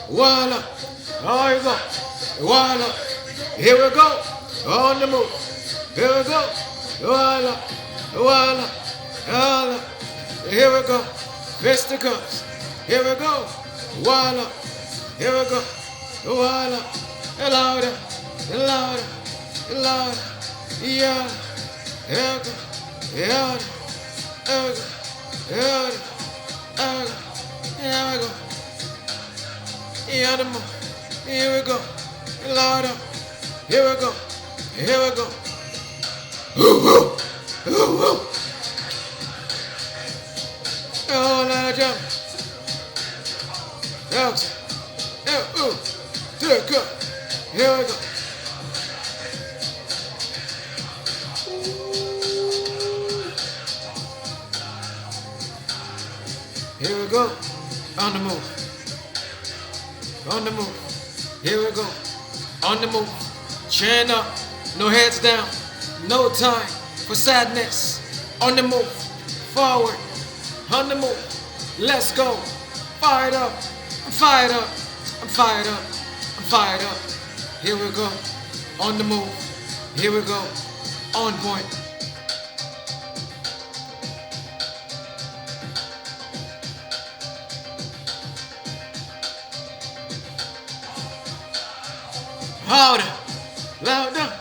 Voila. Oh, you go. Voila. Here we go. On the move. Here we go. Voila. Voila. Voila. Here we go. Fisticuffs. Here we go. Voila. Here we go. Voila. Louder. Louder. Louder. Yeah. Here we go. Yeah. Here we go. Here we go. Here we go. Yeah, the move. Here we go. Louder. Here we go. Here we go. Ooh, ooh. Ooh, ooh. Oh, lot of jump. Out. Ooh. There we go. Here we go. Here we go. On the move. On the move. Here we go. On the move. Chin up. No heads down. No time for sadness. On the move. Forward. On the move. Let's go. Fired up. I'm fired up. I'm fired up. I'm fired up. Here we go. On the move. Here we go. On point. Harder, louder,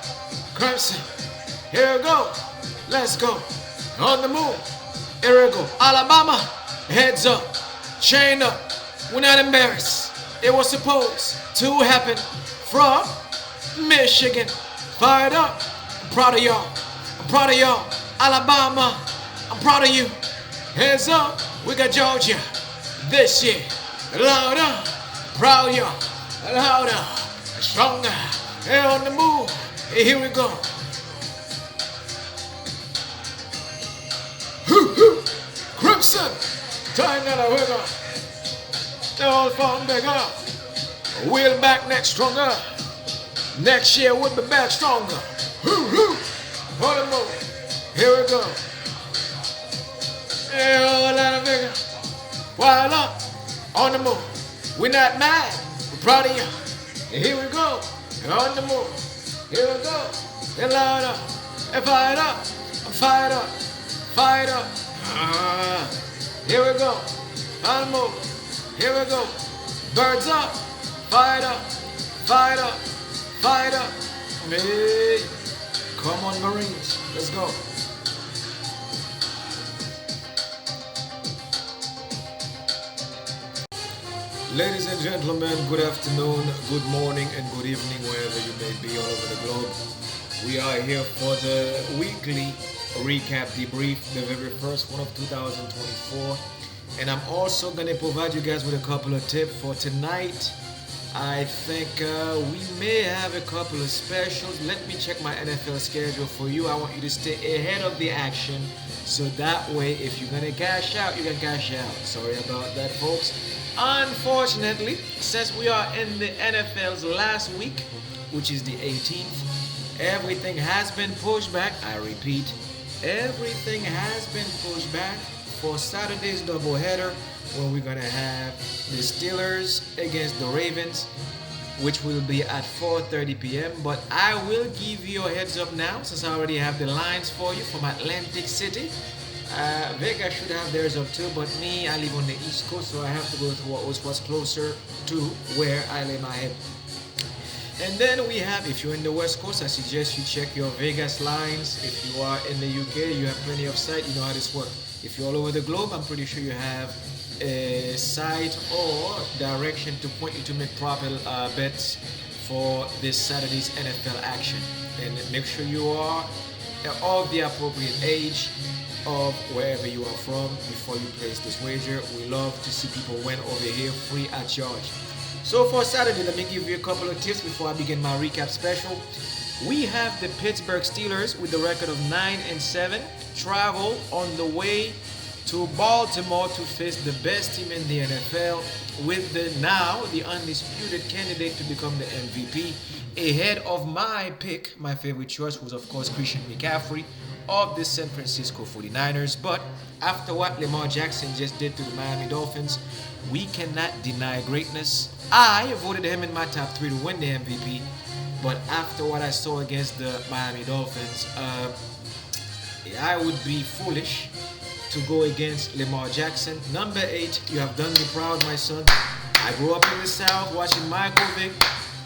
crimson. Here we go. Let's go. On the move. Here we go. Alabama, heads up, chain up. We're not embarrassed. It was supposed to happen from Michigan. Fired up. I'm proud of y'all. I'm proud of y'all. Alabama, I'm proud of you. Heads up. We got Georgia this year. Louder, proud of y'all. Louder. Stronger, and on the move. Hey, here we go. Crimson, time that I wiggle. They're all falling back up. We'll back next stronger. Next year we'll be back stronger. On the move. Here we go. Hey, all that vigor. Wild up. On the move. We're not mad. We're proud of you. Here we go, on the move. Here we go, and louder, and fired up. I'm fired up, fired up. Here we go, on the move. Here we go, birds up, fired up, fired up, fired up. Hey, come on, Marines, let's go. Ladies and gentlemen, good afternoon, good morning, and good evening, wherever you may be all over the globe. We are here for the weekly recap debrief, the very first one of 2024. And I'm also going to provide you guys with a couple of tips for tonight. I think we may have a couple of specials. Let me check my NFL schedule for you. I want you to stay ahead of the action. So that way, if you're going to cash out, you can cash out. Sorry about that, folks. Unfortunately, since we are in the NFL's last week, which is the 18th, everything has been pushed back. I repeat, everything has been pushed back for Saturday's doubleheader, where we're gonna have the Steelers against the Ravens, which will be at 4:30 p.m. But I will give you a heads up now, since I already have the lines for you from Atlantic City. Vegas should have theirs up too, but me, I live on the East Coast, so I have to go to what was closer to where I lay my head. And then we have, if you're in the West Coast, I suggest you check your Vegas lines. If you are in the UK, you have plenty of sight, you know how this works. If you're all over the globe, I'm pretty sure you have a site or direction to point you to make proper bets for this Saturday's NFL action. And make sure you are of the appropriate age of wherever you are from before you place this wager. We love to see people win over here free at charge. So for Saturday, let me give you a couple of tips before I begin my recap special. We have the Pittsburgh Steelers with the record of 9-7 travel on the way to Baltimore to face the best team in the NFL with the undisputed candidate to become the MVP, ahead of my pick, my favorite choice, who's of course Christian McCaffrey of the San Francisco 49ers. But after what Lamar Jackson just did to the Miami Dolphins, We cannot deny greatness. I voted him in my top 3 to win the MVP, but after what I saw against the Miami Dolphins, I would be foolish to go against Lamar Jackson. Number 8, you have done me proud, my son. I grew up in the South watching Michael Vick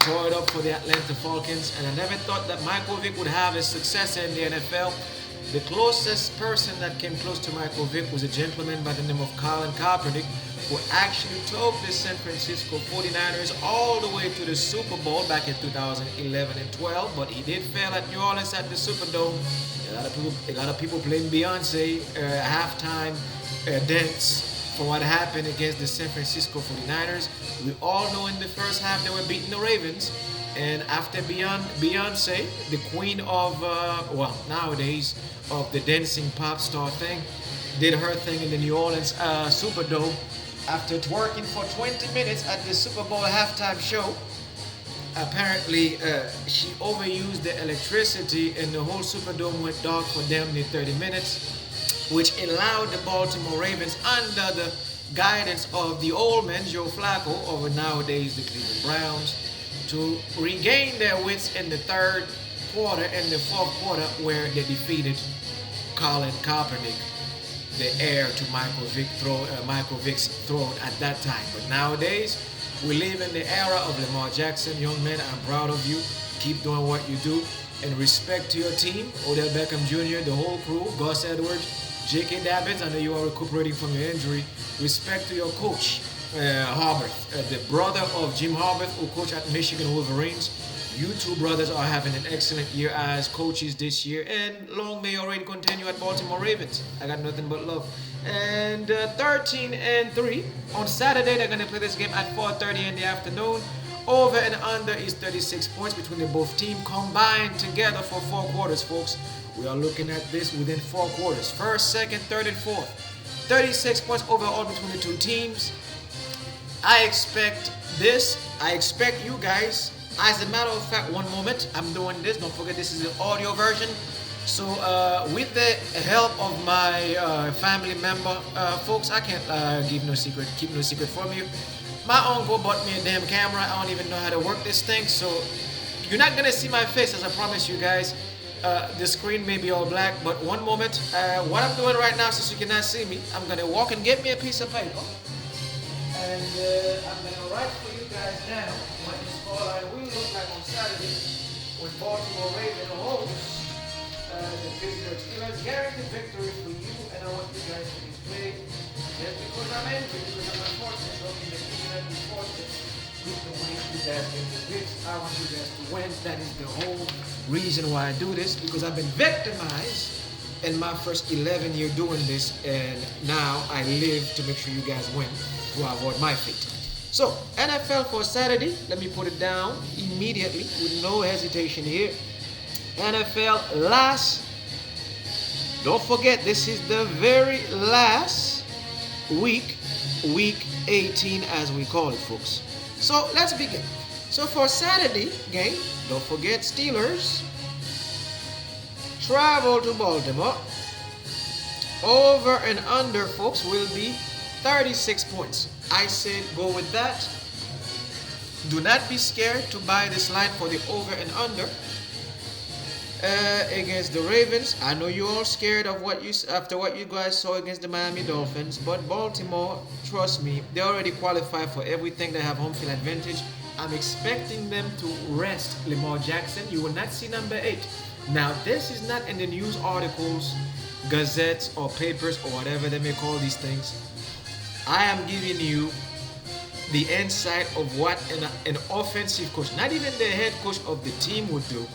tore it up for the Atlanta Falcons, and I never thought that Michael Vick would have a successor in the NFL. The closest person that came close to Michael Vick was a gentleman by the name of Colin Kaepernick, who actually took the San Francisco 49ers all the way to the Super Bowl back in 2011 and 12, but he did fail at New Orleans at the Superdome. A lot of people playing Beyonce halftime dance for what happened against the San Francisco 49ers. We all know in the first half they were beating the Ravens, and after Beyonce, the queen of, nowadays, of the dancing pop star thing, did her thing in the New Orleans Superdome. After twerking for 20 minutes at the Super Bowl halftime show, apparently she overused the electricity and the whole Superdome went dark for damn near 30 minutes, which allowed the Baltimore Ravens, under the guidance of the old man Joe Flacco, over nowadays the Cleveland Browns, to regain their wits in the third quarter and the fourth quarter, where they defeated Colin Kaepernick, the heir to Michael Vick's throne at that time. But nowadays, we live in the era of Lamar Jackson. Young man, I'm proud of you. Keep doing what you do. And respect to your team, Odell Beckham Jr., the whole crew, Gus Edwards, J.K. Dobbins. I know you are recuperating from your injury. Respect to your coach, Harbaugh, the brother of Jim Harbaugh, who coached at Michigan Wolverines. You two brothers are having an excellent year as coaches this year, and long may your reign continue at Baltimore Ravens. I got nothing but love. And 13-3 on Saturday, they're gonna play this game at 4:30 in the afternoon. Over and under is 36 points between the both teams combined together for 4 quarters, folks. We are looking at this within 4 quarters: first, second, third, and fourth. 36 points overall between the two teams. I expect this. I expect you guys. As a matter of fact, one moment, I'm doing this. Don't forget, this is the audio version. So, with the help of my family member, folks, I can't keep no secret from you. My uncle bought me a damn camera. I don't even know how to work this thing, so you're not gonna see my face, as I promise you guys. The screen may be all black, but one moment. What I'm doing right now, since you cannot see me, I'm gonna walk and get me a piece of paper, and I'm gonna write for you guys now what this scoreline will look like on Saturday with Baltimore Ravens hosts the Pittsburgh Steelers. Guaranteed victory for you, and I want you guys to be played. Just because I'm angry, because I'm unfortunate, don't mean that you cannot be fortunate. You can win, you guys get the picks. I want you guys to win. That is the whole reason why I do this, because I've been victimized in my first 11 years doing this, and now I live to make sure you guys win, to avoid my fate. So, NFL for Saturday, let me put it down immediately with no hesitation here. NFL last, don't forget, this is the very last week 18 as we call it, folks. So let's begin. So for Saturday game, don't forget, Steelers travel to Baltimore. Over and under, folks, will be 36 points. I said go with that. Do not be scared to buy this line for the over and under against the Ravens. I know you're all scared of after what you guys saw against the Miami Dolphins, but Baltimore, trust me, they already qualify for everything. They have home field advantage. I'm expecting them to rest Lamar Jackson. You will not see number 8. Now, this is not in the news articles, gazettes, or papers, or whatever they may call these things. I am giving you the insight of what an offensive coach, not even the head coach of the team, would do.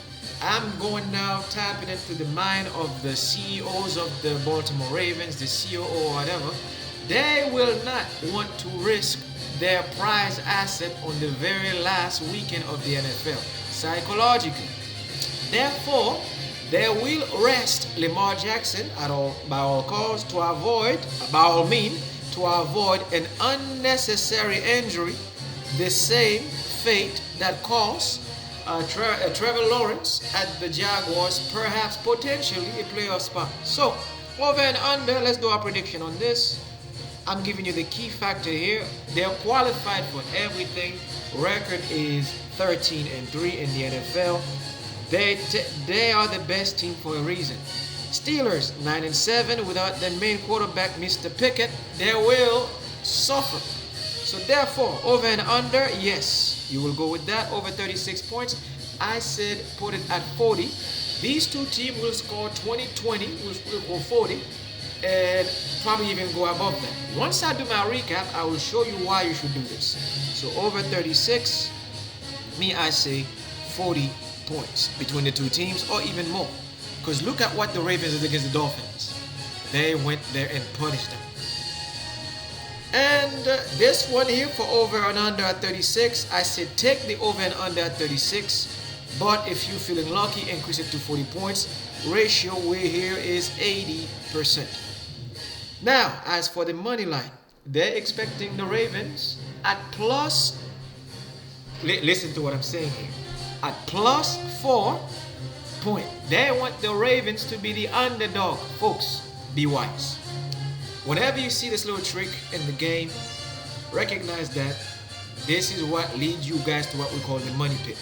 I'm going now tapping into the mind of the CEOs of the Baltimore Ravens, the COO or whatever. They will not want to risk their prize asset on the very last weekend of the NFL, psychologically. Therefore, they will rest Lamar Jackson by all cause, to avoid, by all means, to avoid an unnecessary injury, the same fate that cost Trevor Lawrence at the Jaguars, perhaps potentially a playoff spot. So, over and under, let's do our prediction on this. I'm giving you the key factor here. They're qualified for everything. Record is 13-3 in the NFL. They are the best team for a reason. Steelers 9-7 without their main quarterback, Mr. Pickett. They will suffer. So therefore, over and under, yes, you will go with that. Over 36 points. I said put it at 40. These two teams will score 20-20, will go 40, and probably even go above that. Once I do my recap, I will show you why you should do this. So over 36, I say 40 points between the two teams, or even more. Because look at what the Ravens did against the Dolphins. They went there and punished them. And this one here for over and under at 36, I said take the over and under at 36. But if you're feeling lucky, increase it to 40 points. Ratio way here is 80%. Now, as for the money line, they're expecting the Ravens at plus, listen to what I'm saying here, at plus 4 point. They want the Ravens to be the underdog. Folks, be wise. Whenever you see this little trick in the game, recognize that this is what leads you guys to what we call the money pit.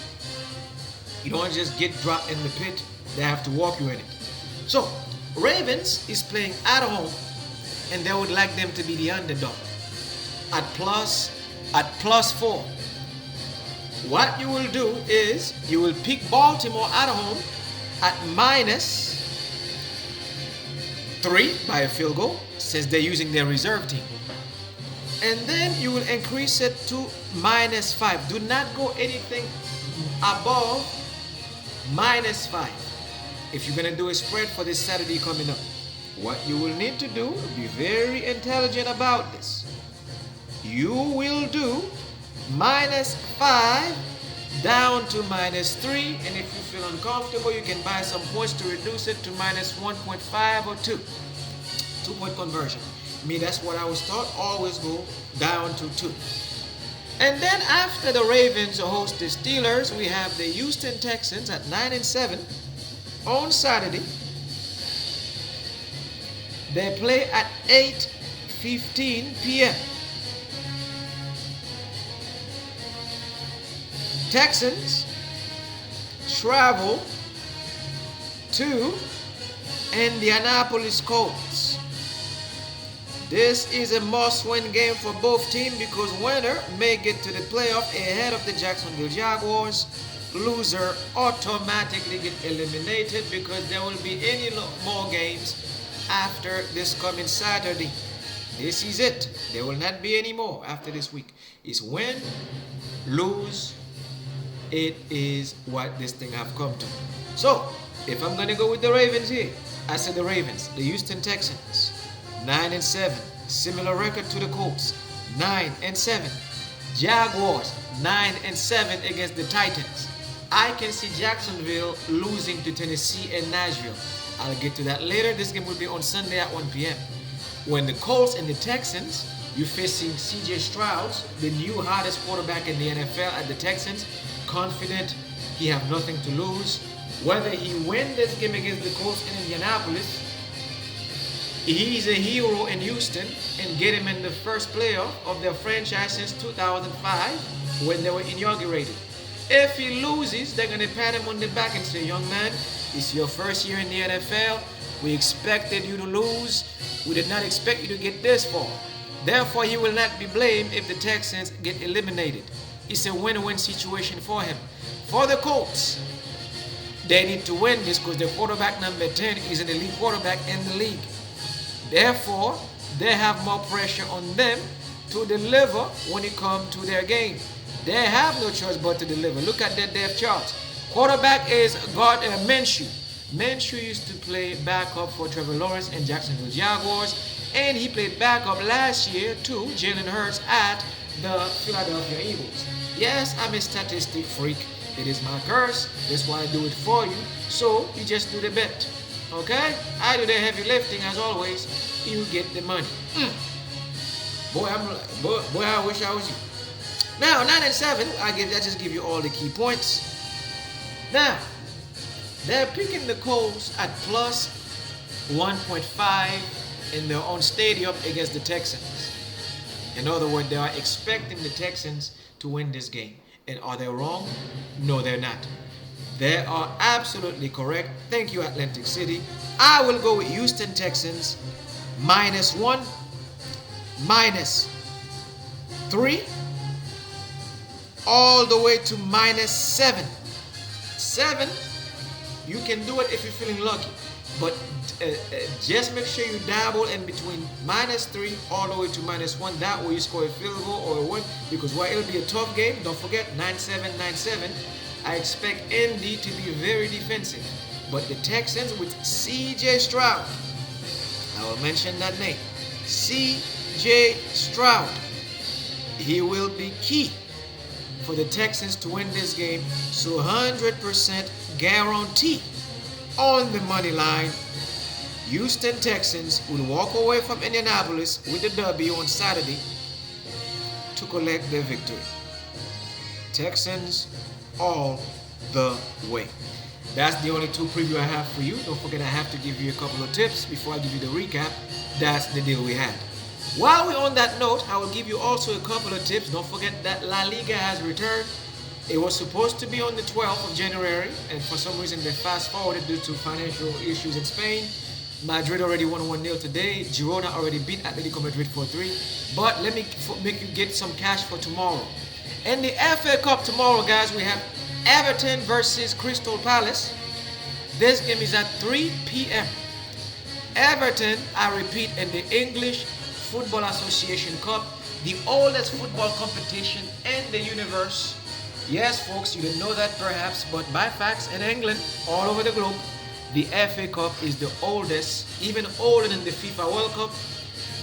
You don't just get dropped in the pit, they have to walk you in it. So, Ravens is playing at home, and they would like them to be the underdog at plus 4. What you will do is you will pick Baltimore at home at minus 3 by a field goal, since they're using their reserve team. And then you will increase it to minus 5. Do not go anything above minus 5. If you're going to do a spread for this Saturday coming up, what you will need to do, be very intelligent about this. You will do minus 5 down to minus 3, and if you feel uncomfortable, you can buy some points to reduce it to minus 1.5 or 2. 2-point conversion. That's what I was taught. Always go down to 2. And then after the Ravens host the Steelers, we have the Houston Texans at 9-7 on Saturday. They play at 8:15 p.m. Texans travel to Indianapolis Colts. This is a must-win game for both teams because winner may get to the playoff ahead of the Jacksonville Jaguars. Loser automatically get eliminated because there will be any more games after this coming Saturday. This is it. There will not be any more after this week. It's win, lose. It is what this thing have come to. So, if I'm going to go with the Ravens here, I said the Ravens, the Houston Texans, 9-7, similar record to the Colts, 9-7. Jaguars, 9-7 against the Titans. I can see Jacksonville losing to Tennessee and Nashville. I'll get to that later. This game will be on Sunday at 1 p.m. When the Colts and the Texans, you're facing C.J. Stroud, the new hottest quarterback in the NFL at the Texans, confident he have nothing to lose. Whether he win this game against the Colts in Indianapolis, he's a hero in Houston and get him in the first playoff of their franchise since 2005 when they were inaugurated. If he loses, they're going to pat him on the back and say, young man, it's your first year in the NFL. We expected you to lose. We did not expect you to get this far. Therefore, he will not be blamed if the Texans get eliminated. It's a win-win situation for him. For the Colts, they need to win this because their quarterback number 10 is an elite quarterback in the league. Therefore, they have more pressure on them to deliver when it comes to their game. They have no choice but to deliver. Look at their depth chart. Quarterback is Minshew. Minshew used to play backup for Trevor Lawrence and Jacksonville Jaguars, and he played backup last year to Jalen Hurts at the Philadelphia Eagles. Yes, I'm a statistic freak. It is my curse. That's why I do it for you. So you just do the bet. Okay? I do the heavy lifting as always. You get the money. Boy, I wish I was you. Now, 9-7, I just give you all the key points. Now, they're picking the Colts at plus 1.5 in their own stadium against the Texans. In other words, they are expecting the Texans to win this game. And are they wrong? No, they're not. They are absolutely correct. Thank you, Atlantic City. I will go with Houston Texans -1, -3, all the way to -7. 7, you can do it if you're feeling lucky. But just make sure you dabble in between -3 all the way to -1. That way you score a field goal or a win. Because while it'll be a tough game, don't forget 9-7, 9-7. I expect Indy to be very defensive. But the Texans with C.J. Stroud, I will mention that name, C.J. Stroud, he will be key for the Texans to win this game. So 100% guarantee on the money line. Houston Texans will walk away from Indianapolis with the W on Saturday to collect their victory. Texans all the way. That's the only 2 preview I have for you. Don't forget I have to give you a couple of tips before I give you the recap. That's the deal we had. While we're on that note, I will give you also a couple of tips. Don't forget that La Liga has returned. It was supposed to be on the 12th of January, and for some reason they fast-forwarded due to financial issues in Spain. Madrid already won 1-0 today. Girona already beat Atletico Madrid 4-3. But let me make you get some cash for tomorrow. In the FA Cup tomorrow, guys, we have Everton versus Crystal Palace. This game is at 3 p.m. Everton, I repeat, in the English Football Association Cup, the oldest football competition in the universe. Yes, folks, you didn't know that perhaps, but by facts, in England, all over the globe, the FA Cup is the oldest, even older than the FIFA World Cup,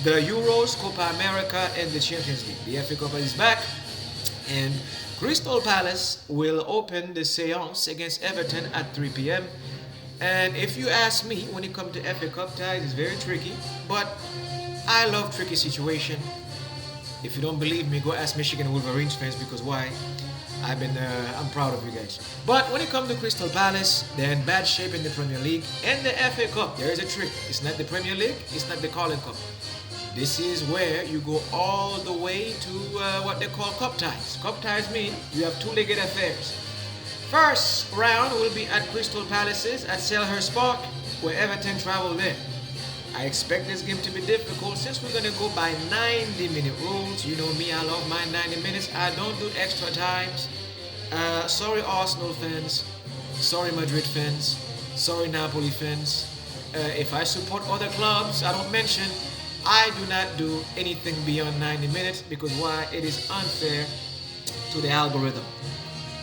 the Euros, Copa America, and the Champions League. The FA Cup is back, and Crystal Palace will open the séance against Everton at 3 p.m. And if you ask me, when it comes to FA Cup ties, it's very tricky, but I love tricky situation. If you don't believe me, go ask Michigan Wolverines fans, because why? I'm proud of you guys. But when it comes to Crystal Palace, they're in bad shape in the Premier League and the FA Cup. There is a trick. It's not the Premier League. It's not the Carling Cup. This is where you go all the way to what they call cup ties. Cup ties mean you have 2-legged affairs. First round will be at Crystal Palace's at Selhurst Park, where Everton travel there. I expect this game to be difficult since we're going to go by 90-minute rules. You know me, I love my 90 minutes. I don't do extra times. Sorry Arsenal fans. Sorry Madrid fans. Sorry Napoli fans. If I support other clubs, I don't mention. I do not do anything beyond 90 minutes because why? It is unfair to the algorithm.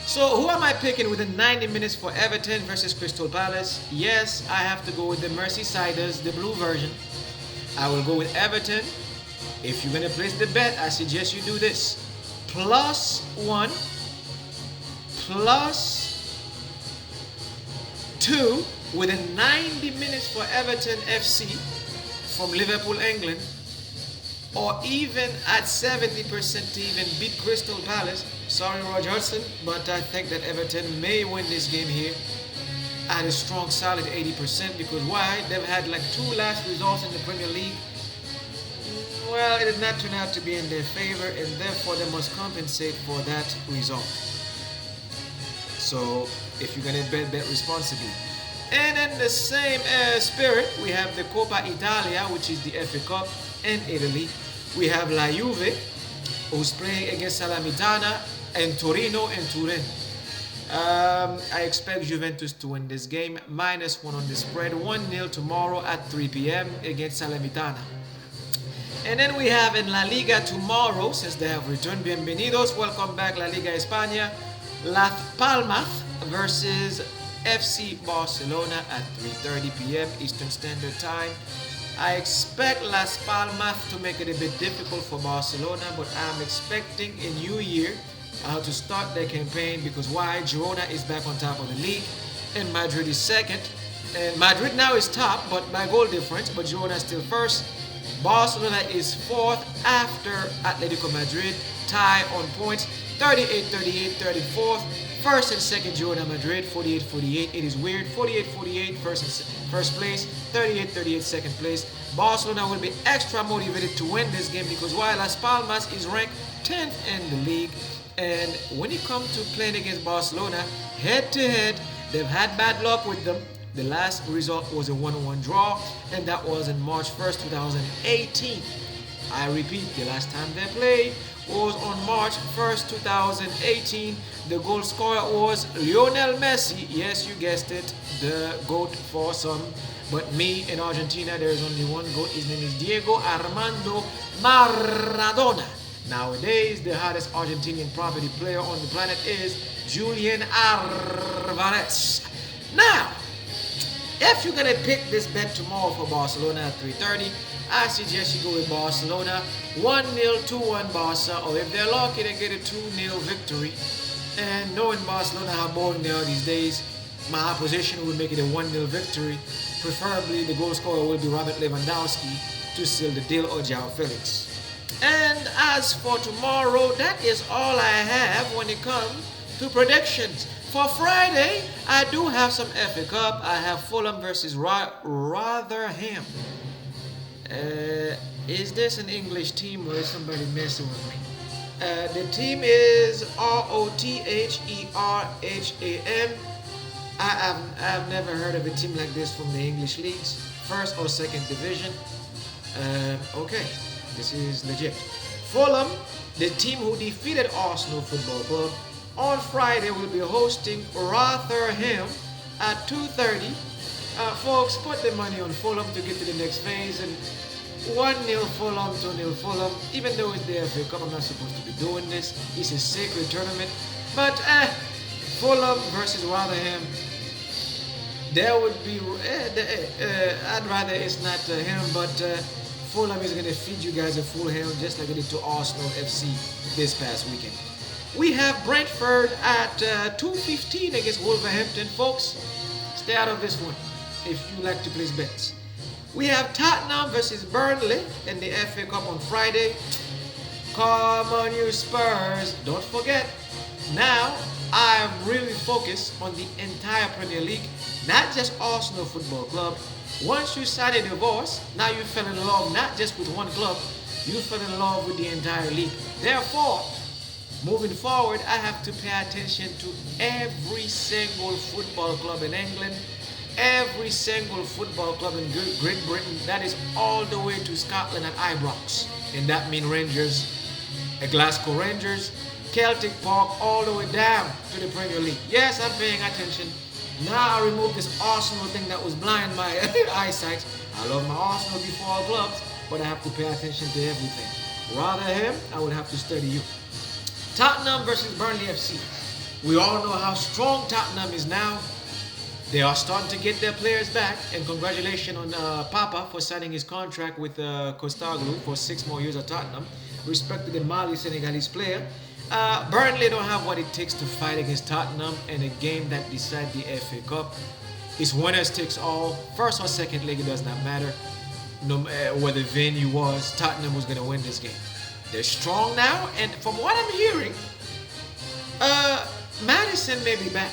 So who am I picking within 90 minutes for Everton versus Crystal Palace? Yes, I have to go with the Merseysiders, the blue version. I will go with Everton. If you're going to place the bet, I suggest you do this. +1, +2 within 90 minutes for Everton FC from Liverpool, England, or even at 70% to even beat Crystal Palace. Sorry, Roger Hudson, but I think that Everton may win this game here at a strong, solid 80%. Because why? They've had like 2 last results in the Premier League. Well, it did not turn out to be in their favor, and therefore they must compensate for that result. So, if you're going to bet responsibly. And in the same spirit, we have the Coppa Italia, which is the FA Cup in Italy. We have La Juve, who's playing against Salernitana, and Torino and Turin. I expect Juventus to win this game. -1 on the spread. 1-0 tomorrow at 3 p.m. against Salernitana. And then we have in La Liga tomorrow, since they have returned. Bienvenidos. Welcome back, La Liga España. Las Palmas versus FC Barcelona at 3:30 p.m. Eastern Standard Time. I expect Las Palmas to make it a bit difficult for Barcelona, but I'm expecting a new year to start their campaign, because why? Girona is back on top of the league and Madrid is second. And Madrid now is top, but by goal difference, but Girona is still first. Barcelona is fourth after Atletico Madrid, tie on points. 38-38, 34th. First and second, Real Madrid, 48-48. It is weird. 48-48, first place. 38-38, second place. Barcelona will be extra motivated to win this game because while Las Palmas is ranked 10th in the league, and when it comes to playing against Barcelona, head-to-head, they've had bad luck with them. The last result was a 1-1 draw, and that was on March 1st, 2018. I repeat, the last time they played was on March 1st, 2018. The goal scorer was Lionel Messi. Yes, you guessed it, the GOAT for some. But me, in Argentina, there is only one GOAT. His name is Diego Armando Maradona. Nowadays, the hottest Argentinian property player on the planet is Julian Alvarez. Now, if you're going to pick this bet tomorrow for Barcelona at 3:30, I suggest you go with Barcelona 1-0, 2-1 Barca, or if they're lucky, they get a 2-0 victory. And knowing Barcelona, how boring they are these days, my opposition will make it a 1-0 victory. Preferably, the goal scorer will be Robert Lewandowski to seal the deal, or João Felix. And as for tomorrow, that is all I have when it comes to predictions. For Friday, I do have some FA Cup. I have Fulham versus Rotherham. Is this an English team or is somebody messing with me? The team is Rotherham. I've never heard of a team like this from the English leagues, first or second division. Okay, this is legit. Fulham, the team who defeated Arsenal Football Club, on Friday will be hosting Rotherham at 2:30. Folks, put the money on Fulham to get to the next phase, and 1-0 Fulham, 2-0 Fulham. Even though it's the FA Cup, I'm not supposed to be doing this. It's a sacred tournament. But Fulham versus Rotherham, there would be, I'd rather it's not him, but Fulham is going to feed you guys a full hand just like they did to Arsenal FC this past weekend. We have Brentford at 2:15 against Wolverhampton. Folks, stay out of this one if you like to place bets. We have Tottenham versus Burnley in the FA Cup on Friday. Come on, you Spurs. Don't forget, now I am really focused on the entire Premier League, not just Arsenal Football Club. Once you sign a divorce, now you fell in love not just with one club, you fell in love with the entire league. Therefore, moving forward, I have to pay attention to every single football club in England, every single football club in Great Britain, that is all the way to Scotland and Ibrox. And that means Rangers, Glasgow Rangers, Celtic Park, all the way down to the Premier League. Yes, I'm paying attention. Now I remove this Arsenal thing that was blind my eyesight. I love my Arsenal before all clubs, but I have to pay attention to everything. Rotherham, I would have to study you. Tottenham versus Burnley FC. We all know how strong Tottenham is now. They are starting to get their players back, and congratulations on Papa for signing his contract with Costaglu for 6 more years at Tottenham. Respect to the Mali Senegalese player. Burnley don't have what it takes to fight against Tottenham in a game that decides the FA Cup. It's winners takes all. First or second leg, it does not matter. No matter where the venue was, Tottenham was going to win this game. They're strong now, and from what I'm hearing, Maddison may be back.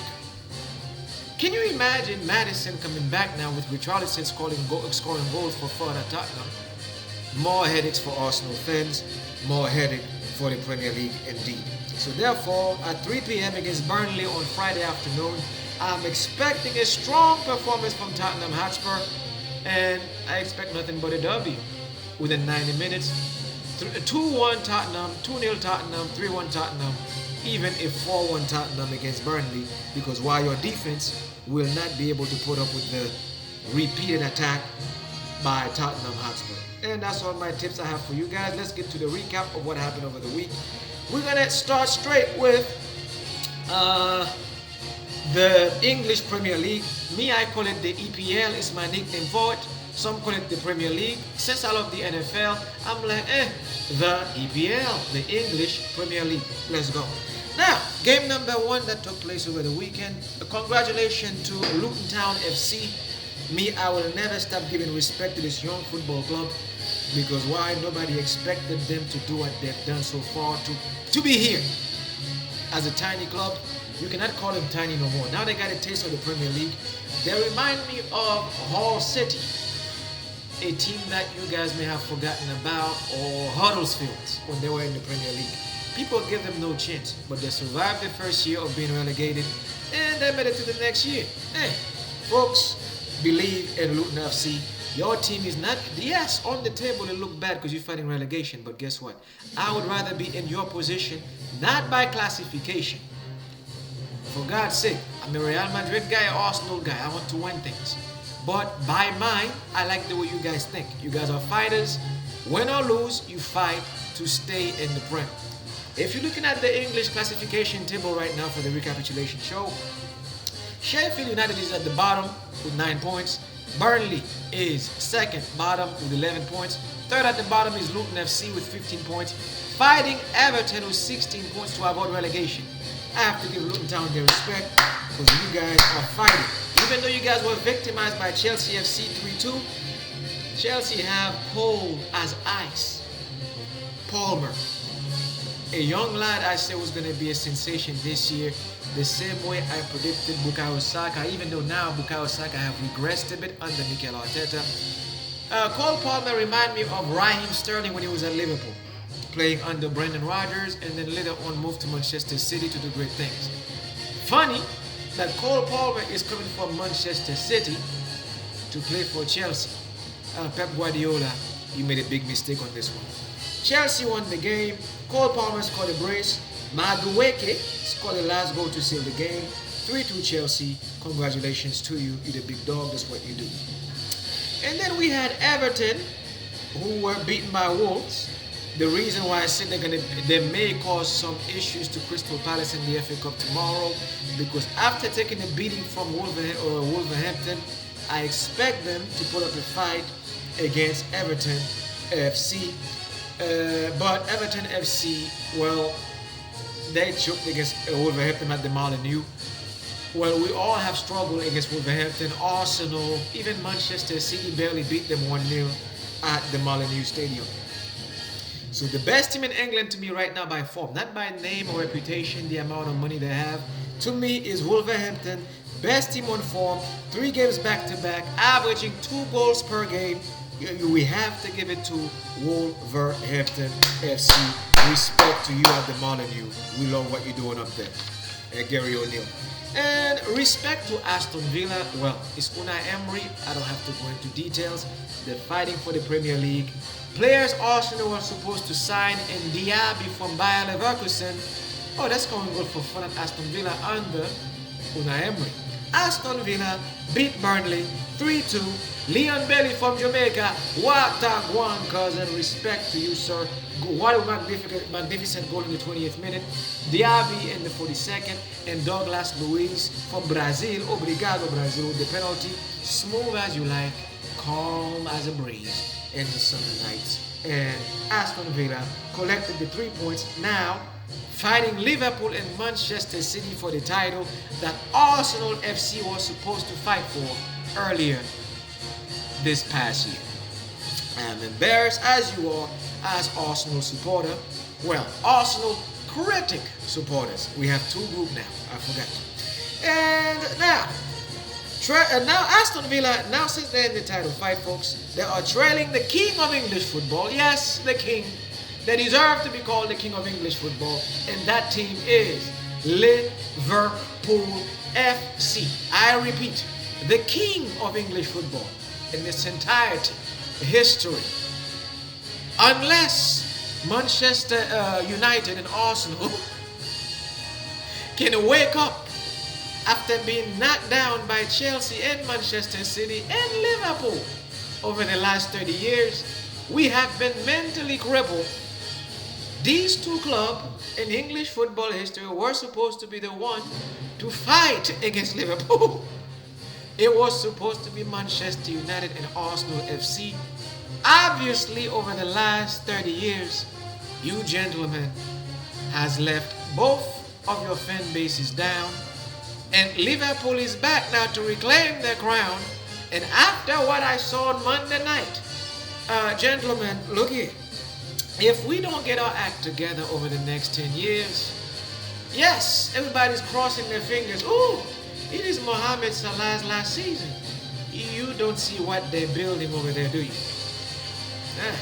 Can you imagine Maddison coming back now with Richarlison scoring goals for fun at Tottenham? More headaches for Arsenal fans, more headache for the Premier League indeed. So therefore, at 3 p.m. against Burnley on Friday afternoon, I'm expecting a strong performance from Tottenham Hotspur, and I expect nothing but a W within 90 minutes. 2-1 Tottenham, 2-0 Tottenham, 3-1 Tottenham, even a 4-1 Tottenham against Burnley, because while your defense will not be able to put up with the repeated attack by Tottenham Hotspur. And that's all my tips I have for you guys. Let's get to the recap of what happened over the week. We're gonna start straight with the English Premier League. Me, I call it the EPL. It's my nickname for it. Some call it the Premier League. Since I love the NFL, I'm like, the EPL, the English Premier League. Let's go. Now, game number 1 that took place over the weekend. Congratulations to Luton Town FC. Me, I will never stop giving respect to this young football club, because why? Nobody expected them to do what they've done so far to be here. as a tiny club. You cannot call them tiny no more. Now they got a taste of the Premier League. They remind me of Hull City, a team that you guys may have forgotten about, or Huddersfield when they were in the Premier League. People give them no chance, but they survived the first year of being relegated, and they made it to the next year. Hey, folks, believe in Luton FC. Your team is not, yes, on the table it look bad because you're fighting relegation, but guess what? I would rather be in your position, not by classification. For God's sake, I'm a Real Madrid guy, Arsenal guy. I want to win things. But by mind, I like the way you guys think. You guys are fighters. Win or lose, you fight to stay in the Prem. If you're looking at the English classification table right now for the recapitulation show, Sheffield United is at the bottom with 9 points. Burnley is second bottom with 11 points. Third at the bottom is Luton FC with 15 points. Fighting Everton with 16 points to avoid relegation. I have to give Luton Town their respect because you guys are fighting. Even though you guys were victimized by Chelsea FC 3-2, Chelsea have cold as ice Palmer, a young lad I said was going to be a sensation this year, the same way I predicted Bukayo Saka, even though now Bukayo Saka have regressed a bit under Mikel Arteta. Cole Palmer reminded me of Raheem Sterling when he was at Liverpool, playing under Brendan Rodgers, and then later on moved to Manchester City to do great things. Funny that Cole Palmer is coming from Manchester City to play for Chelsea. Pep Guardiola, you made a big mistake on this one. Chelsea won the game. Cole Palmer scored a brace. Madueke scored the last goal to seal the game. 3-2 Chelsea. Congratulations to you. You're the big dog. That's what you do. And then we had Everton, who were beaten by Wolves. The reason why I said they may cause some issues to Crystal Palace in the FA Cup tomorrow, because after taking a beating from Wolverhampton, I expect them to put up a fight against Everton FC. But Everton FC, well, they choked against Wolverhampton at the Molineux. Well, we all have struggled against Wolverhampton. Arsenal, even Manchester City barely beat them 1-0 at the Molineux Stadium. So the best team in England to me right now by form, not by name or reputation, the amount of money they have, to me is Wolverhampton. Best team on form, 3 games back-to-back, averaging 2 goals per game. We have to give it to Wolverhampton FC. Respect to you at the Molineux. We love what you're doing up there. Gary O'Neill. And respect to Aston Villa. Well, it's Unai Emery. I don't have to go into details. They're fighting for the Premier League. Players Arsenal were supposed to sign in Diaby from Bayer Leverkusen. Oh, that's going good for fun at Aston Villa under Unai Emery. Aston Villa beat Burnley 3-2. Leon Bailey from Jamaica. What a one, cousin. Respect to you, sir. What a magnificent goal in the 20th minute. Diaby in the 42nd. And Douglas Luiz from Brazil. Obrigado, Brazil. The penalty. Smooth as you like. Calm as a breeze in the summer nights. And Aston Villa collected the 3 points. Now fighting Liverpool and Manchester City for the title that Arsenal FC was supposed to fight for earlier this past year. I'm embarrassed as you are as Arsenal supporter. Well, Arsenal critic supporters. We have 2 groups now. I forgot. And now Aston Villa, now since they're in the title fight, folks, they are trailing the king of English football. Yes, the king. They deserve to be called the king of English football. And that team is Liverpool FC. I repeat, the king of English football in its entirety, history. Unless Manchester United and Arsenal can wake up after being knocked down by Chelsea and Manchester City and Liverpool over the last 30 years, we have been mentally crippled. These 2 clubs in English football history were supposed to be the one to fight against Liverpool. It was supposed to be Manchester United and Arsenal FC. Obviously, over the last 30 years, you gentlemen has left both of your fan bases down, and Liverpool is back now to reclaim their crown. And after what I saw on Monday night, gentlemen, look here. If we don't get our act together over the next 10 years, Yes, everybody's crossing their fingers. Oh, it is Mohamed Salah's last season. You don't see what they're building over there, do you? Ah.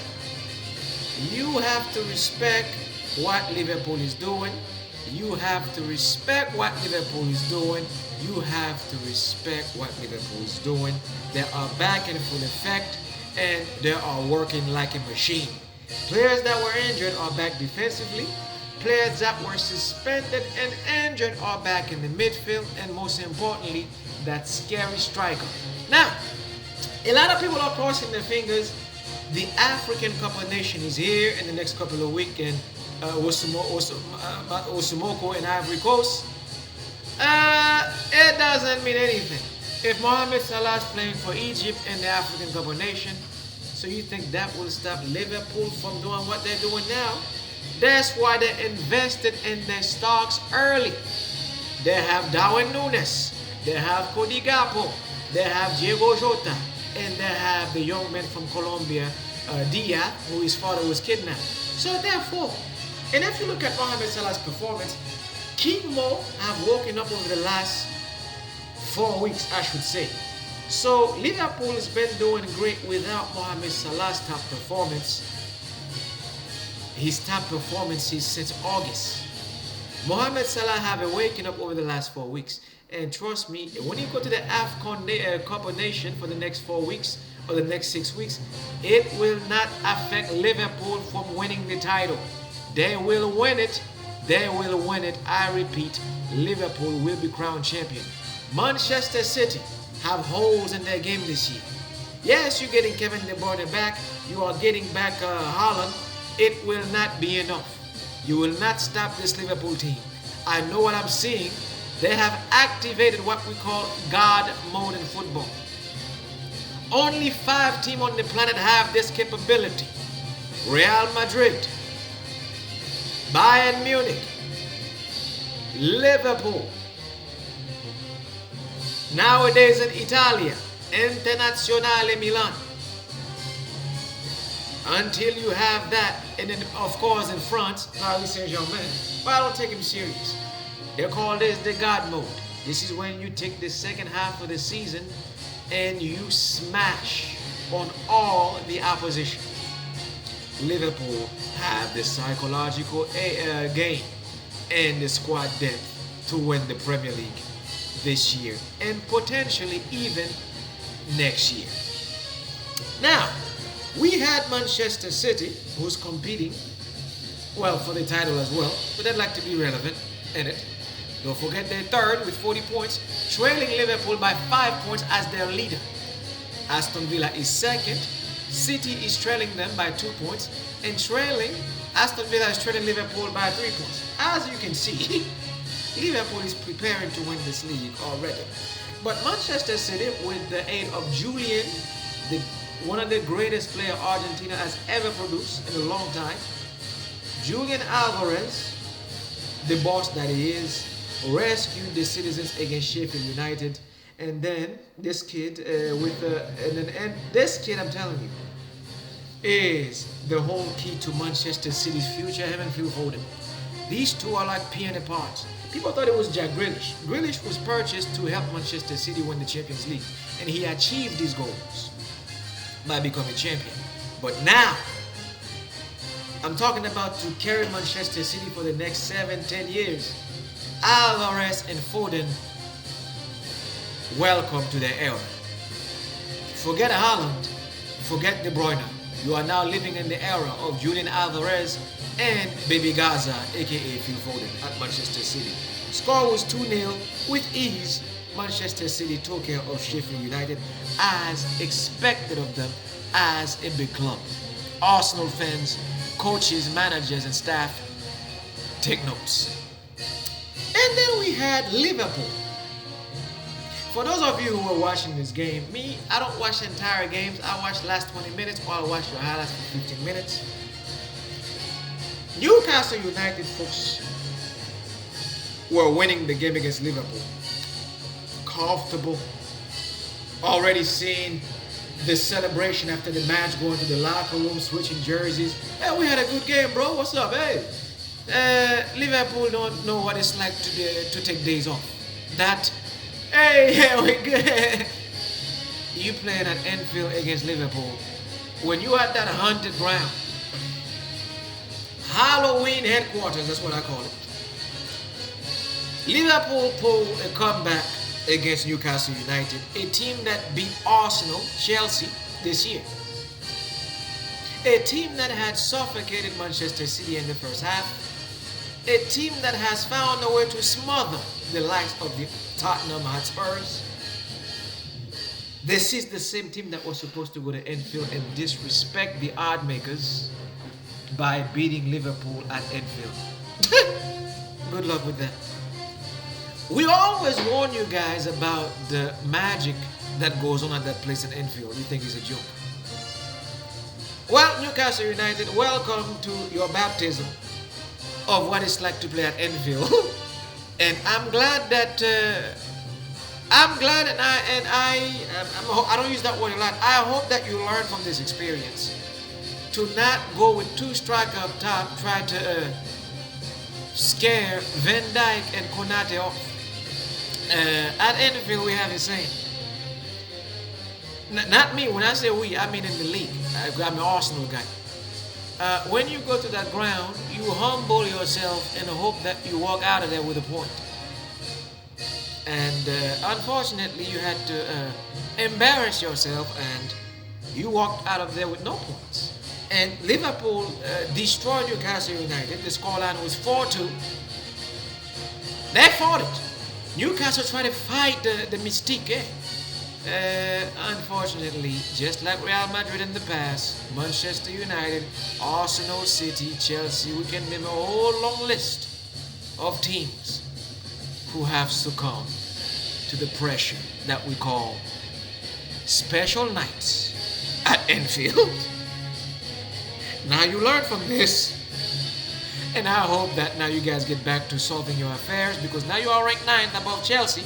You have to respect what Liverpool is doing. You have to respect what Liverpool is doing. You have to respect what Liverpool is doing. They are back in full effect and they are working like a machine. Players that were injured are back defensively. Players that were suspended and injured are back in the midfield, and most importantly, that scary striker. Now, a lot of people are crossing their fingers. The African Cup of Nations is here in the next couple of weeks in Osumoko and Ivory Coast. It doesn't mean anything. If Mohamed Salah is playing for Egypt in the African Cup of Nations, so you think that will stop Liverpool from doing what they're doing now? That's why they invested in their stocks early. They have Darwin Núñez, they have Cody Gakpo, they have Diego Jota, and they have the young man from Colombia, Dia, who his father was kidnapped. So therefore, and if you look at Mohamed Salah's performance, King Mo have woken up over the last 4 weeks, I should say. So Liverpool has been doing great without Mohamed Salah's top performance. His top performances since August. Mohamed Salah have been waking up over the last 4 weeks. And trust me, when you go to the AFCON Cup of Nations for the next 4 weeks or the next 6 weeks, it will not affect Liverpool from winning the title. They will win it. They will win it. I repeat, Liverpool will be crowned champion. Manchester City have holes in their game this year. Yes, you're getting Kevin De Bruyne back. You are getting back Haaland. It will not be enough. You will not stop this Liverpool team. I know what I'm seeing. They have activated what we call God mode in football. Only 5 teams on the planet have this capability. Real Madrid, Bayern Munich, Liverpool. Nowadays in Italia, Internazionale Milan. Until you have that, and then of course in France, Paris Saint-Germain. But I don't take him serious. They call this the God mode. This is when you take the second half of the season and you smash on all the opposition. Liverpool have the psychological game and the squad depth to win the Premier League this year and potentially even next year. Now, we had Manchester City, who's competing, well, for the title as well, but they'd like to be relevant in it. Don't forget they're third with 40 points, trailing Liverpool by 5 points as their leader. Aston Villa is second. City is trailing them by 2 points, and Aston Villa is trailing Liverpool by 3 points. As you can see, Liverpool is preparing to win this league already. But Manchester City, with the aid of Julian, one of the greatest players Argentina has ever produced in a long time, Julian Alvarez, the boss that he is, rescued the citizens against Sheffield United. And then this kid this kid, I'm telling you, is the whole key to Manchester City's future. Him and Phil Foden. These two are like pea and apart. People thought it was Jack Grealish. Grealish was purchased to help Manchester City win the Champions League, and he achieved his goals by becoming champion. But now, I'm talking about to carry Manchester City for the next 7-10 years. Alvarez and Foden, welcome to the era. Forget Haaland, forget De Bruyne. You are now living in the era of Julian Alvarez and Baby Gaza, aka Phil Foden, at Manchester City. Score was 2-0 with ease. Manchester City took care of Sheffield United as expected of them as a big club. Arsenal fans, coaches, managers, and staff, take notes. And then we had Liverpool. For those of you who were watching this game, I don't watch entire games. I watch the last 20 minutes or I watch the highlights for 15 minutes. Newcastle United folks were winning the game against Liverpool. Comfortable. Already seeing the celebration after the match, going to the locker room, switching jerseys. Hey, we had a good game, bro. What's up, hey? Liverpool don't know what it's like to take days off. That, hey, here we go. You playing at Anfield against Liverpool. When you at that haunted ground, Halloween headquarters, that's what I call it. Liverpool pulled a comeback against Newcastle United, a team that beat Arsenal, Chelsea this year. A team that had suffocated Manchester City in the first half. A team that has found a way to smother the likes of the Tottenham Hotspurs. This is the same team that was supposed to go to Anfield and disrespect the odd makers by beating Liverpool at Anfield. Good luck with that. We always warn you guys about the magic that goes on at that place at Anfield. You think it's a joke. Well, Newcastle United, welcome to your baptism of what it's like to play at Anfield. And I'm glad that I don't use that word a lot. I hope that you learn from this experience to not go with two strikers up top, try to scare Van Dijk and Konate off. At Anfield, we have a saying. Not me. When I say we, I mean in the league. I'm an Arsenal guy. When you go to that ground, you humble yourself and hope that you walk out of there with a point. And unfortunately, you had to embarrass yourself, and you walked out of there with no points. And Liverpool destroyed Newcastle United. The scoreline was 4-2. They fought it. Newcastle tried to fight the mystique. Unfortunately, just like Real Madrid in the past, Manchester United, Arsenal, City, Chelsea, we can name a whole long list of teams who have succumbed to the pressure that we call special nights at Anfield. Now you learn from this, and I hope that now you guys get back to solving your affairs, because now you are ranked 9th above Chelsea.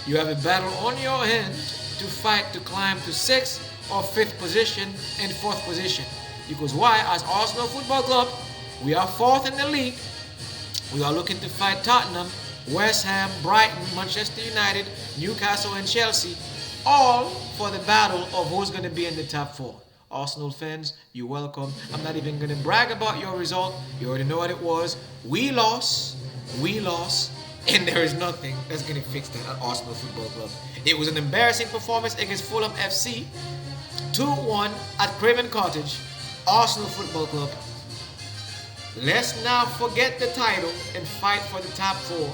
You have a battle on your hand to fight to climb to 6th or 5th position and 4th position. Because why? As Arsenal Football Club, we are 4th in the league. We are looking to fight Tottenham, West Ham, Brighton, Manchester United, Newcastle, and Chelsea, all for the battle of who's going to be in the top 4. Arsenal fans, you're welcome. I'm not even going to brag about your result. You already know what it was. We lost, and there is nothing that's going to fix that at Arsenal Football Club. It was an embarrassing performance against Fulham FC, 2-1 at Craven Cottage, Arsenal Football Club. Let's now forget the title and fight for the top 4,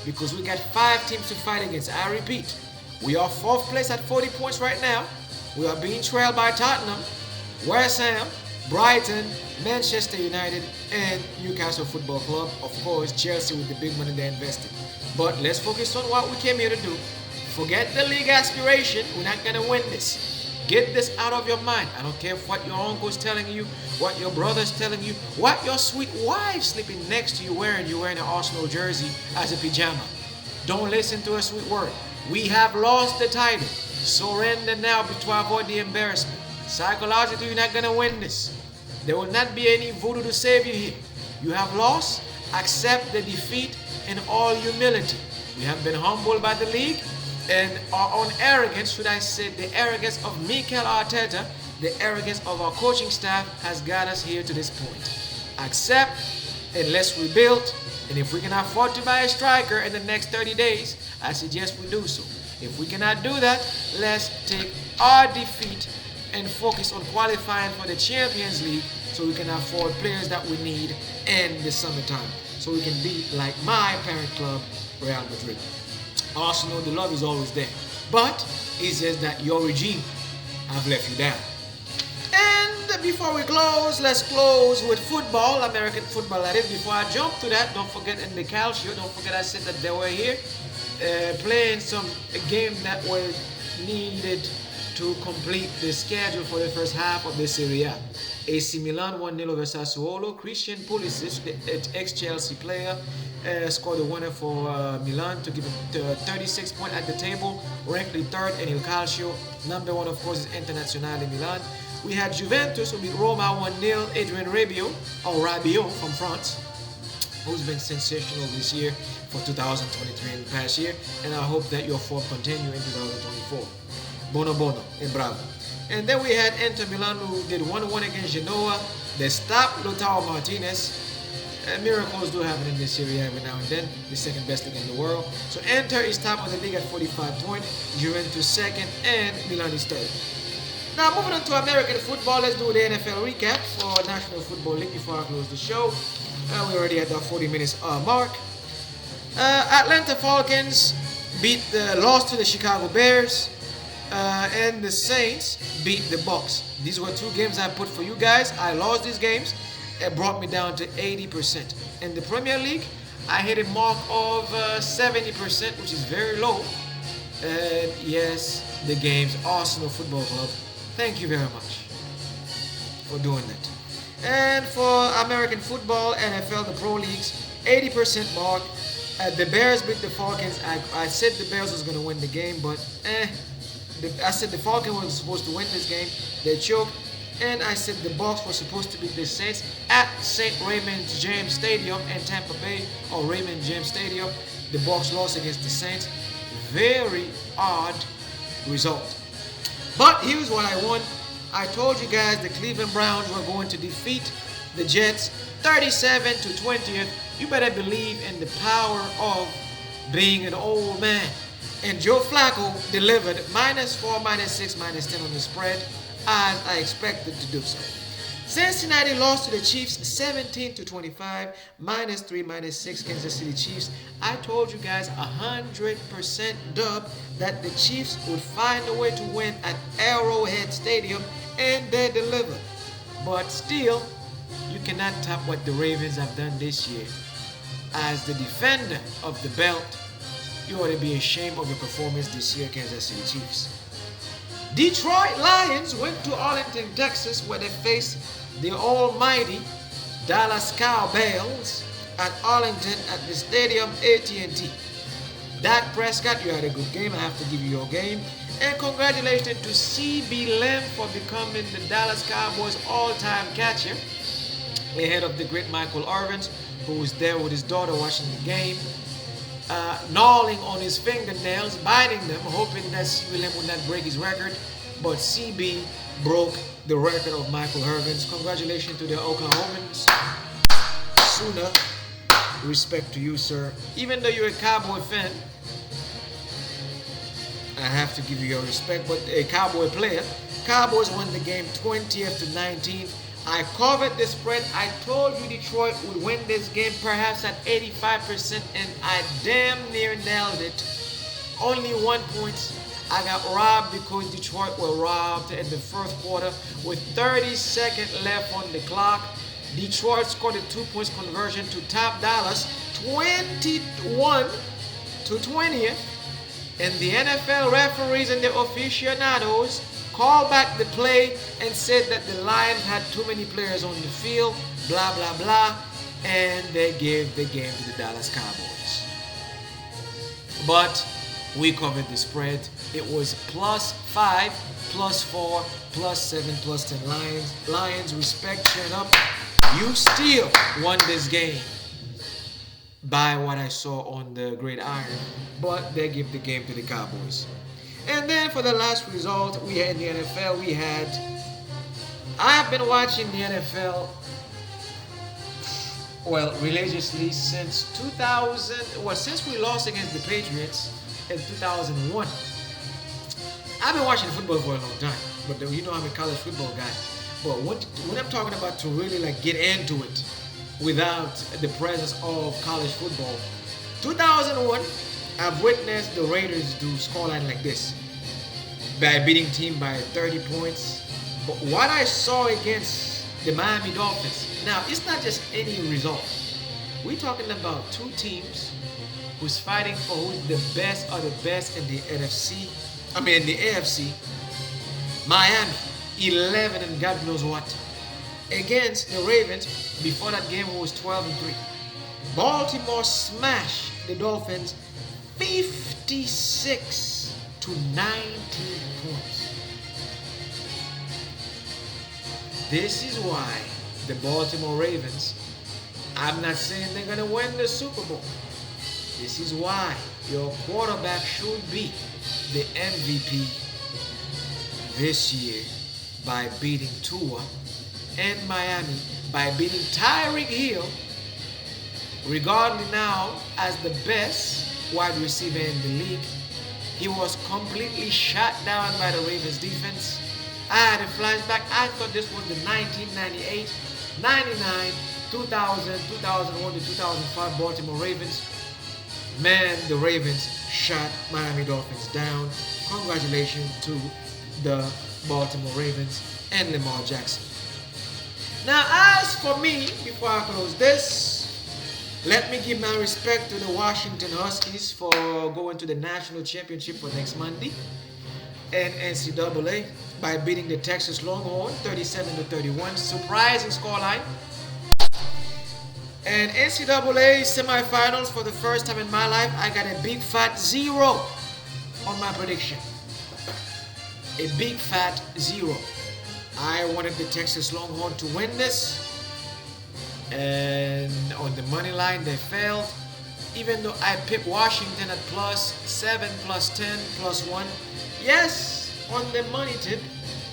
because we got 5 teams to fight against. I repeat, we are 4th place at 40 points right now. We are being trailed by Tottenham, West Ham, Brighton, Manchester United, and Newcastle Football Club. Of course, Chelsea with the big money they invested. But let's focus on what we came here to do. Forget the league aspiration. We're not going to win this. Get this out of your mind. I don't care what your uncle's telling you, what your brother's telling you, what your sweet wife sleeping next to you wearing. You're wearing an Arsenal jersey as a pajama. Don't listen to a sweet word. We have lost the title. Surrender now to avoid the embarrassment. Psychologically, you're not going to win this. There will not be any voodoo to save you here. You have lost. Accept the defeat in all humility. We have been humbled by the league, and our own arrogance, should I say, the arrogance of Mikel Arteta, the arrogance of our coaching staff has got us here to this point. Accept, and let's rebuild. And if we can afford to buy a striker in the next 30 days, I suggest we do so. If we cannot do that, let's take our defeat and focus on qualifying for the Champions League, so we can afford players that we need in the summertime, so we can be like my parent club, Real Madrid. Arsenal, the love is always there, but it's just that your regime have left you down. And before we close, let's close with football, American football that is. Before I jump to that, don't forget in the calcio, don't forget I said that they were here playing a game that was needed to complete the schedule for the first half of the Serie A. AC Milan 1-0 over Sassuolo. Christian Pulisic, the ex-Chelsea player, scored the winner for Milan to give it 36 points at the table, ranked the 3rd in Il Calcio. Number 1, of course, is Internazionale Milan. We had Juventus who beat Roma 1-0. Adrien Rabiot from France. who's been sensational this year for 2023 and the past year, and I hope that your form continue in 2024. Bono bono and bravo. And then we had Inter Milan, who did 1-1 against Genoa. They stopped Lautaro Martinez. Miracles do happen in this series every now and then. The second best league in the world. So Inter is top of the league at 45 points. Juventus second, and Milan is third. Now moving on to American football, let's do the NFL recap for National Football League before I close the show. We're already at the 40 minutes mark. Atlanta Falcons lost to the Chicago Bears, and the Saints beat the Bucks. These were two games I put for you guys. I lost these games. It brought me down to 80%. In the Premier League, I hit a mark of 70%, which is very low. And yes, the games, Arsenal Football Club. Thank you very much for doing that. And for American football, NFL, the Pro Leagues, 80% mark. The Bears beat the Falcons. I said the Bears was going to win the game, but I said the Falcons was supposed to win this game. They choked. And I said the Bucks were supposed to beat the Saints at St. Raymond James Stadium in Tampa Bay, or Raymond James Stadium. The Bucks lost against the Saints. Very odd result. But here's what I won. I told you guys the Cleveland Browns were going to defeat the Jets 37-20. You better believe in the power of being an old man. And Joe Flacco delivered -4, -6, -10 on the spread, as I expected to do so. Cincinnati lost to the Chiefs 17-25, -3, -6 Kansas City Chiefs. I told you guys 100% dub that the Chiefs would find a way to win at Arrowhead Stadium, and they delivered. But still, you cannot top what the Ravens have done this year. As the defender of the belt, you ought to be ashamed of your performance this year, Kansas City Chiefs. Detroit Lions went to Arlington, Texas, where they faced the almighty Dallas Cowboys at Arlington at the stadium AT&T. Dak Prescott, you had a good game. I have to give you your game. And congratulations to CB Lamb for becoming the Dallas Cowboys all-time catcher, ahead of the great Michael Irvin, who was there with his daughter watching the game, gnawing on his fingernails, biting them, hoping that CB Lamb would not break his record. But CB broke the record of Michael Irvin. Congratulations to the Oklahomans. Sooner, respect to you, sir. Even though you're a Cowboy fan, I have to give you your respect. But a Cowboy player, Cowboys won the game 20-19. I covered the spread. I told you Detroit would win this game perhaps at 85%, and I damn near nailed it. Only 1 point. I got robbed because Detroit were robbed in the first quarter with 30 seconds left on the clock. Detroit scored a 2-point conversion to top Dallas 21-20. And the NFL referees and the aficionados called back the play and said that the Lions had too many players on the field, blah, blah, blah. And they gave the game to the Dallas Cowboys. But we covered the spread. It was +5, +4, +7, +10 Lions. Lions, respect, chin up. You still won this game by what I saw on the gridiron, but they give the game to the Cowboys. And then for the last result, we had in the NFL, I've been watching the NFL, religiously since 2000, since we lost against the Patriots in 2001. I've been watching football for a long time, but you know I'm a college football guy. But when I'm talking about to really get into it without the presence of college football, 2001, I've witnessed the Raiders do scoreline like this by beating team by 30 points. But what I saw against the Miami Dolphins, now it's not just any result. We're talking about two teams who's fighting for who's the best of the best in the in the AFC. Miami, 11 and God knows what. Against the Ravens, before that game was 12-3. Baltimore smashed the Dolphins 56-19 points. This is why the Baltimore Ravens, I'm not saying they're going to win the Super Bowl. This is why your quarterback should be the MVP this year by beating Tua, and Miami by beating Tyreek Hill, regarding now as the best wide receiver in the league. He was completely shut down by the Ravens defense. I had a flashback. I thought this was the 1998, 99, 2000, 2001 to 2005 Baltimore Ravens. Man, the Ravens shut Miami Dolphins down. Congratulations to the Baltimore Ravens and Lamar Jackson. Now, as for me, before I close this, let me give my respect to the Washington Huskies for going to the national championship for next Monday and NCAA by beating the Texas Longhorns 37-31. Surprising scoreline. And NCAA semifinals, for the first time in my life, I got a big fat 0 on my prediction. A big fat 0. I wanted the Texas Longhorns to win this, and on the money line they failed. Even though I picked Washington at +7, +10, +1. Yes, on the money tip,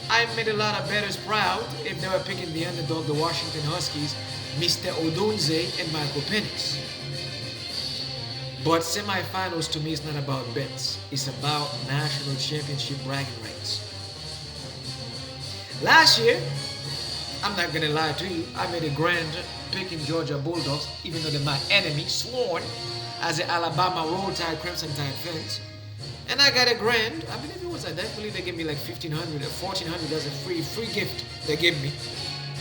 I made a lot of bettors proud if they were picking the underdog, the Washington Huskies, Mr. Odunze and Michael Penix. But semifinals to me is not about bets. It's about national championship bragging rights. Last year, I'm not gonna lie to you, I made a grand picking Georgia Bulldogs, even though they're my enemy, sworn as an Alabama Roll Tide Crimson Tide fans. And I got a grand. I believe it was, I believe they gave me like $1,500 or $1,400 as a free gift they gave me,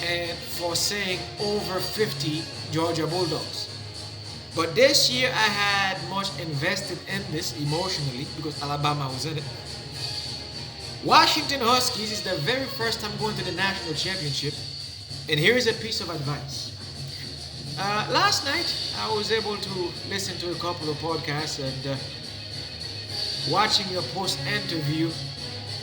and for saying over 50 Georgia Bulldogs. But this year I had much invested in this emotionally because Alabama was in it. Washington Huskies is the very first time going to the national championship, and here is a piece of advice. Last night I was able to listen to a couple of podcasts and watching your post-interview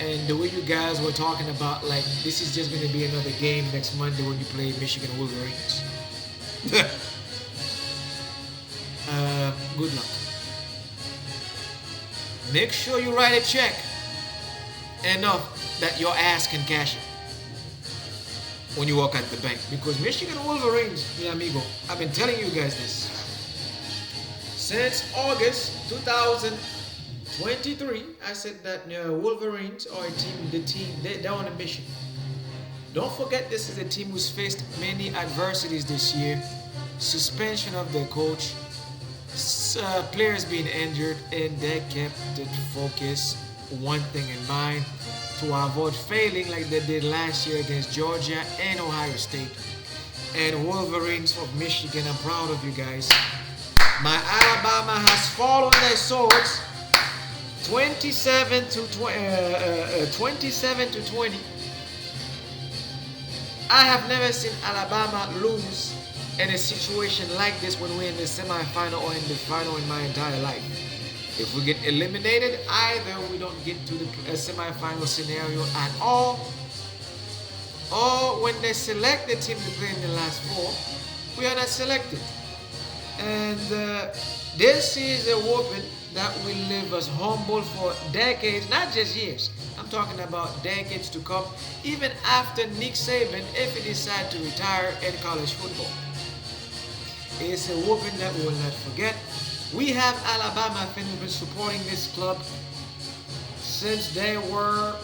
and the way you guys were talking about like this is just going to be another game next Monday when you play Michigan Wolverines. Good luck. Make sure you write a check enough that your ass can cash it when you walk at the bank, because Michigan Wolverines, mi amigo, I've been telling you guys this since August 2023. I said that Wolverines are a team, they're on a mission. Don't forget, this is a team who's faced many adversities this year. Suspension of their coach, players being injured, and they kept it focused, one thing in mind, to avoid failing like they did last year against Georgia and Ohio State. And Wolverines of Michigan, I'm proud of you guys. My Alabama has fallen their swords 27 to 20. I have never seen Alabama lose in a situation like this when we're in the semifinal or in the final in my entire life. If we get eliminated, either we don't get to the semifinal scenario at all, or when they select the team to play in the last four, we are not selected. And this is a whooping that will leave us humble for decades, not just years. I'm talking about decades to come, even after Nick Saban, if he decides to retire in college football. It's a whooping that we will not forget. We have Alabama fans who've been supporting this club since they were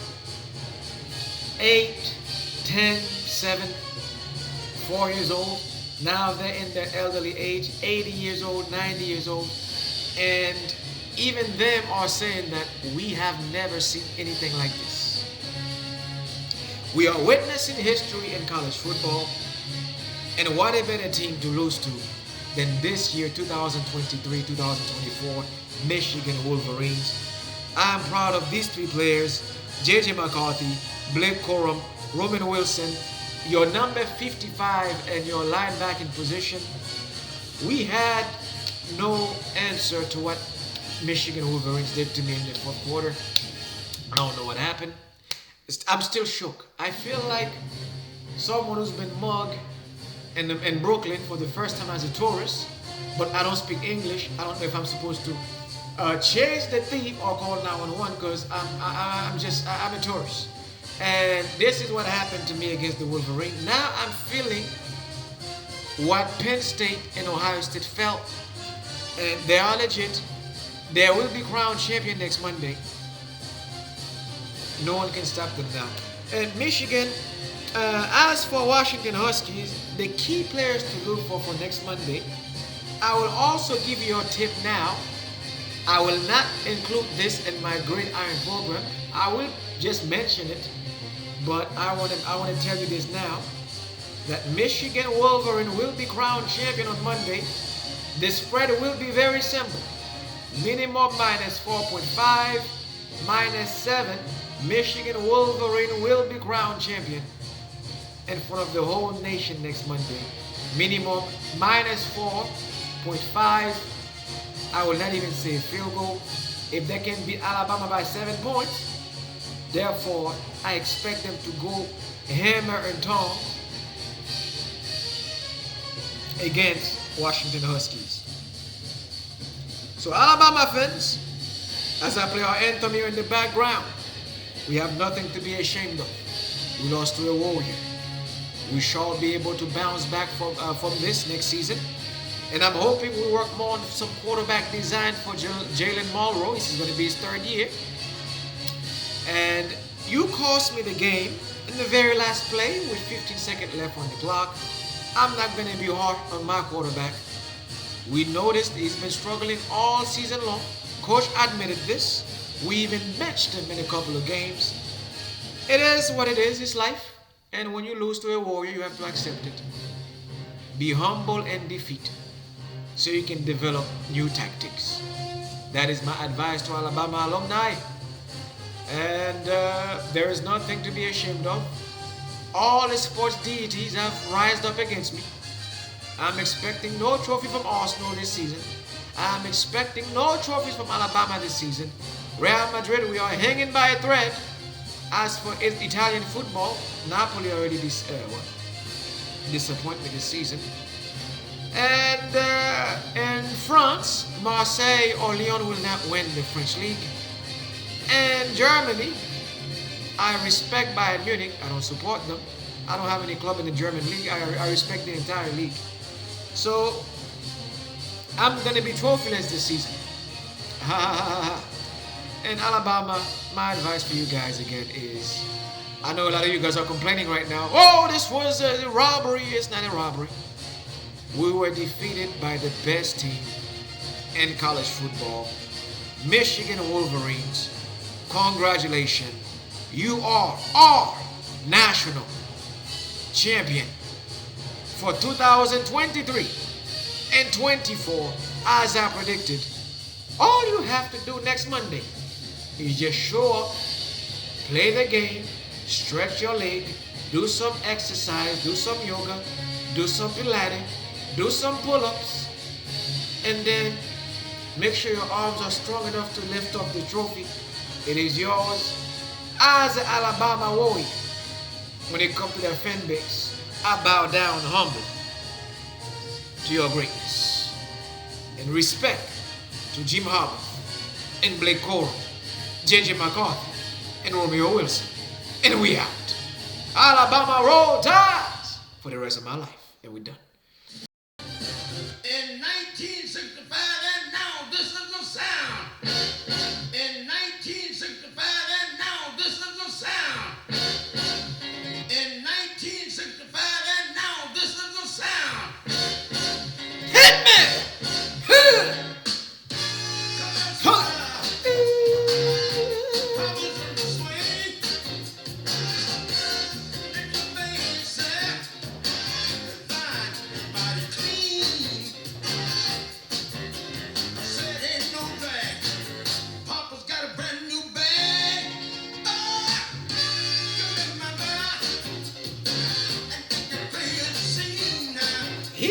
8, 10, 7, 4 years old. Now they're in their elderly age, 80 years old, 90 years old. And even them are saying that we have never seen anything like this. We are witnessing history in college football. And what a better team to lose to than this year, 2023-2024, Michigan Wolverines. I'm proud of these three players, J.J. McCarthy, Blake Corum, Roman Wilson, your number 55 and your linebacking position. We had no answer to what Michigan Wolverines did to me in the fourth quarter. I don't know what happened. I'm still shook. I feel like someone who's been mugged in Brooklyn for the first time as a tourist, but I don't speak English. I don't know if I'm supposed to chase the thief or call 911 because I'm a tourist. And this is what happened to me against the Wolverines. Now I'm feeling what Penn State and Ohio State felt, and they are legit. They will be crowned champion next Monday. No one can stop them now. And Michigan, as for Washington Huskies, the key players to look for next Monday, I will also give you a tip now. I will not include this in my Gridiron program. I will just mention it, but I want to tell you this now, that Michigan Wolverine will be crowned champion on Monday. The spread will be very simple. Minimum -4.5, -7. Michigan Wolverine will be crowned champion in front of the whole nation next Monday. Minimum -4.5. I will not even say field goal. If they can beat Alabama by 7 points, therefore I expect them to go hammer and tongs against Washington Huskies. So Alabama fans, as I play our anthem here in the background, we have nothing to be ashamed of. We lost to a warrior. We shall be able to bounce back from this next season. And I'm hoping we work more on some quarterback design for Jalen Mulroy. This is going to be his 3rd year. And you cost me the game in the very last play with 15 seconds left on the clock. I'm not going to be hard on my quarterback. We noticed he's been struggling all season long. Coach admitted this. We even benched him in a couple of games. It is what it is. It's life. And when you lose to a warrior, you have to accept it. Be humble and defeat, so you can develop new tactics. That is my advice to Alabama alumni. And there is nothing to be ashamed of. All the sports deities have rised up against me. I'm expecting no trophy from Arsenal this season. I'm expecting no trophies from Alabama this season. Real Madrid, we are hanging by a thread. As for Italian football, Napoli already disappointed me this season. And in France, Marseille or Lyon will not win the French league. And Germany, I respect Bayern Munich. I don't support them. I don't have any club in the German league. I respect the entire league. So I'm going to be trophyless this season. Ha ha ha ha. And Alabama, my advice for you guys again is, I know a lot of you guys are complaining right now. Oh, this was a robbery. It's not a robbery. We were defeated by the best team in college football, Michigan Wolverines. Congratulations. You are our national champion for 2023 and 24, as I predicted. All you have to do next Monday is just show up, play the game, stretch your leg, do some exercise, do some yoga, do some Pilates, do some pull-ups, and then make sure your arms are strong enough to lift up the trophy. It is yours as an Alabama warrior. When it comes to their fan base, I bow down humble to your greatness and respect to Jim Harbaugh and Blake Corum, J.J. McCarthy, and Romeo Wilson. And we out. Alabama roll tides for the rest of my life. And we're done. In 1965, and now this is the sound. In 1965, and now this is the sound. In 1965, and now this is the sound. Hit me! He